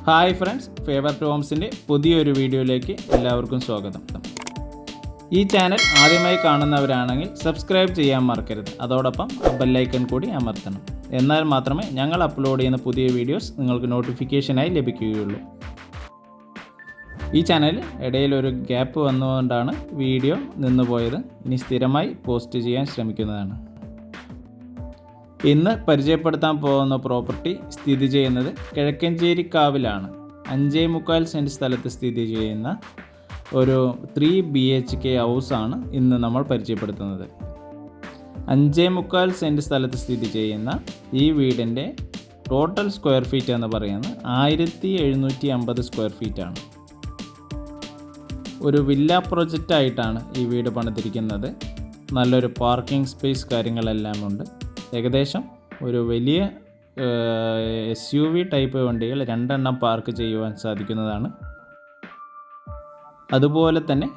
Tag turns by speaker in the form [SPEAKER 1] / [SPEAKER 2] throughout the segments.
[SPEAKER 1] Hi friends, favour to ഹോംസിൻ്റെ പുതിയൊരു വീഡിയോയിലേക്ക് എല്ലാവർക്കും സ്വാഗതം. ഈ ചാനൽ ആദ്യമായി കാണുന്നവരാണെങ്കിൽ സബ്സ്ക്രൈബ് ചെയ്യാൻ മറക്കരുത്. അതോടൊപ്പം ബെല്ലൈക്കൺ കൂടി അമർത്തണം. എന്നാൽ മാത്രമേ ഞങ്ങൾ അപ്ലോഡ് ചെയ്യുന്ന പുതിയ വീഡിയോസ് നിങ്ങൾക്ക് നോട്ടിഫിക്കേഷനായി ലഭിക്കുകയുള്ളൂ. ഈ ചാനലിൽ ഇടയിൽ ഒരു ഗ്യാപ്പ് വന്നുകൊണ്ടാണ് വീഡിയോ നിന്നുപോയത്. ഇനി സ്ഥിരമായി പോസ്റ്റ് ചെയ്യാൻ ശ്രമിക്കുന്നതാണ്. ഇന്ന് പരിചയപ്പെടുത്താൻ പോകുന്ന പ്രോപ്പർട്ടി സ്ഥിതി ചെയ്യുന്നത് കിഴക്കഞ്ചേരിക്കാവിലാണ്. 5.25 സെൻറ്റ് സ്ഥലത്ത് സ്ഥിതി ചെയ്യുന്ന ഒരു 3 BHK ഹൗസാണ് ഇന്ന് നമ്മൾ പരിചയപ്പെടുത്തുന്നത്. 5.25 സെൻറ്റ് സ്ഥലത്ത് സ്ഥിതി ചെയ്യുന്ന ഈ വീടിൻ്റെ ടോട്ടൽ സ്ക്വയർ ഫീറ്റ് എന്ന് പറയുന്നത് 1750 സ്ക്വയർ ഫീറ്റാണ്. ഒരു വില്ല പ്രൊജക്റ്റായിട്ടാണ് ഈ വീട് പണിതിരിക്കുന്നത്. നല്ലൊരു പാർക്കിംഗ് സ്പേസ് കാര്യങ്ങളെല്ലാം ഉണ്ട്. ഏകദേശം ഒരു വലിയ SUV ടൈപ്പ് വണ്ടികൾ 2 പാർക്ക് ചെയ്യുവാൻ സാധിക്കുന്നതാണ്. അതുപോലെ തന്നെ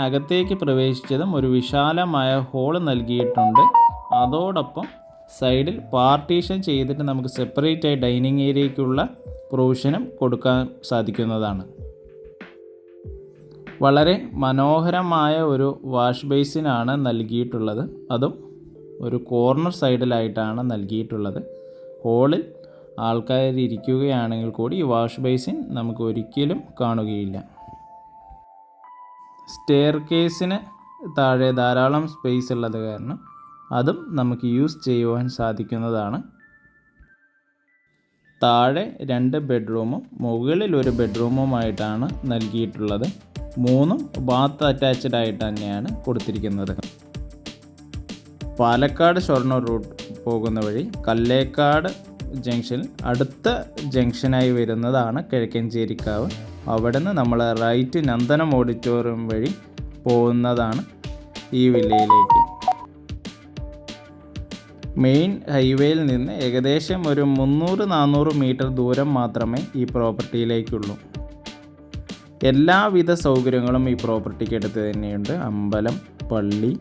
[SPEAKER 1] അകത്തേക്ക് പ്രവേശിച്ചതും ഒരു വിശാലമായ ഹോള് നൽകിയിട്ടുണ്ട്. അതോടൊപ്പം സൈഡിൽ പാർട്ടീഷൻ ചെയ്തിട്ട് നമുക്ക് സെപ്പറേറ്റായി ഡൈനിങ് ഏരിയയ്ക്കുള്ള പ്രൊവിഷനും കൊടുക്കാൻ സാധിക്കുന്നതാണ്. വളരെ മനോഹരമായ ഒരു വാഷ് ബേസിനാണ് നൽകിയിട്ടുള്ളത്. അതും ഒരു കോർണർ സൈഡിലായിട്ടാണ് നൽകിയിട്ടുള്ളത്. ഹോളിൽ ആൾക്കാർ ഇരിക്കുകയാണെങ്കിൽ കൂടി ഈ വാഷ് ബേസിൻ നമുക്ക് ഒരിക്കലും കാണുകയില്ല. സ്റ്റെയർ കേസിന് താഴെ ധാരാളം സ്പേസ് ഉള്ളത് കാരണം അതും നമുക്ക് യൂസ് ചെയ്യുവാൻ സാധിക്കുന്നതാണ്. താഴെ 2 ബെഡ്റൂമും മുകളിൽ ഒരു ബെഡ്റൂമുമായിട്ടാണ് നൽകിയിട്ടുള്ളത്. 3 ബാത്ത് അറ്റാച്ച്ഡ് ആയിട്ട് തന്നെയാണ് കൊടുത്തിരിക്കുന്നത്. പാലക്കാട് ഷൊർണൂർ റൂട്ട് പോകുന്ന വഴി കല്ലേക്കാട് ജംഗ്ഷനിൽ അടുത്ത ജംഗ്ഷനായി വരുന്നതാണ് കിഴക്കഞ്ചേരിക്കാവ്. അവിടെ നിന്ന് നമ്മൾ റൈറ്റ് നന്ദനം ഓഡിറ്റോറിയം വഴി പോകുന്നതാണ് ഈ വില്ലയിലേക്ക്. മെയിൻ ഹൈവേയിൽ നിന്ന് ഏകദേശം ഒരു 300-400 മീറ്റർ ദൂരം മാത്രമേ ഈ പ്രോപ്പർട്ടിയിലേക്കുള്ളൂ. എല്ലാവിധ സൗകര്യങ്ങളും ഈ പ്രോപ്പർട്ടിക്ക് അടുത്ത് തന്നെയുണ്ട്. അമ്പലം, പള്ളി,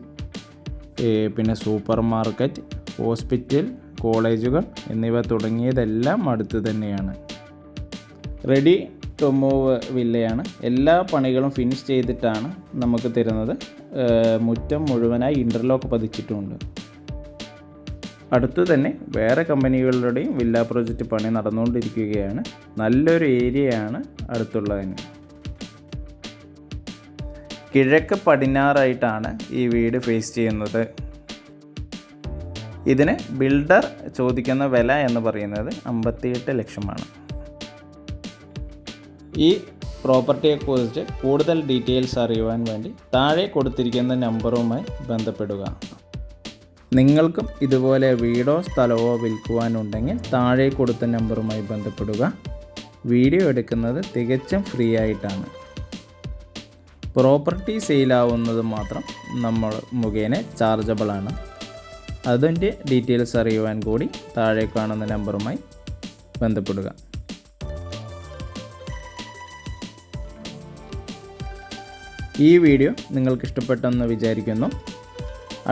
[SPEAKER 1] പിന്നെ സൂപ്പർ മാർക്കറ്റ്, ഹോസ്പിറ്റൽ, കോളേജുകൾ എന്നിവ തുടങ്ങിയതെല്ലാം അടുത്ത് തന്നെയാണ്. റെഡി ടു മൂവ് വില്ലയാണ്. എല്ലാ പണികളും ഫിനിഷ് ചെയ്തിട്ടാണ് നമുക്ക് തരുന്നത്. മുറ്റം മുഴുവനായി ഇൻ്റർലോക്ക് പതിച്ചിട്ടുമുണ്ട്. അടുത്ത് തന്നെ വേറെ കമ്പനികളുടെയും വില്ല പ്രോജക്റ്റ് പണി നടന്നുകൊണ്ടിരിക്കുകയാണ്. നല്ലൊരു ഏരിയയാണ് അടുത്തുള്ളതിന്. കിഴക്ക് പടിഞ്ഞാറായിട്ടാണ് ഈ വീട് ഫേസ് ചെയ്യുന്നത്. ഇതിന് ബിൽഡർ ചോദിക്കുന്ന വില എന്ന് പറയുന്നത് 58 ലക്ഷമാണ്. ഈ പ്രോപ്പർട്ടിയെക്കുറിച്ച് കൂടുതൽ ഡീറ്റെയിൽസ് അറിയുവാൻ വേണ്ടി താഴെ കൊടുത്തിരിക്കുന്ന നമ്പറുമായി ബന്ധപ്പെടുക. നിങ്ങൾക്കും ഇതുപോലെ വീടോ സ്ഥലമോ വിൽക്കുവാനുണ്ടെങ്കിൽ താഴെ കൊടുത്ത നമ്പറുമായി ബന്ധപ്പെടുക. വീഡിയോ എടുക്കുന്നത് തികച്ചും ഫ്രീ ആയിട്ടാണ്. പ്രോപ്പർട്ടി സെയിലാവുന്നത് മാത്രം നമ്മൾ മുഖേന ചാർജബിളാണ്. അതിൻ്റെ ഡീറ്റെയിൽസ് അറിയുവാൻ കൂടി താഴെ കാണുന്ന നമ്പറുമായി ബന്ധപ്പെടുക. ഈ വീഡിയോ നിങ്ങൾക്ക് ഇഷ്ടപ്പെട്ടെന്ന് വിചാരിക്കുന്നു.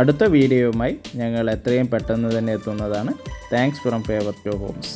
[SPEAKER 1] അടുത്ത വീഡിയോയുമായി ഞങ്ങൾ എത്രയും പെട്ടെന്ന് തന്നെ എത്തുന്നതാണ്. Thanks from Favour to Holmes.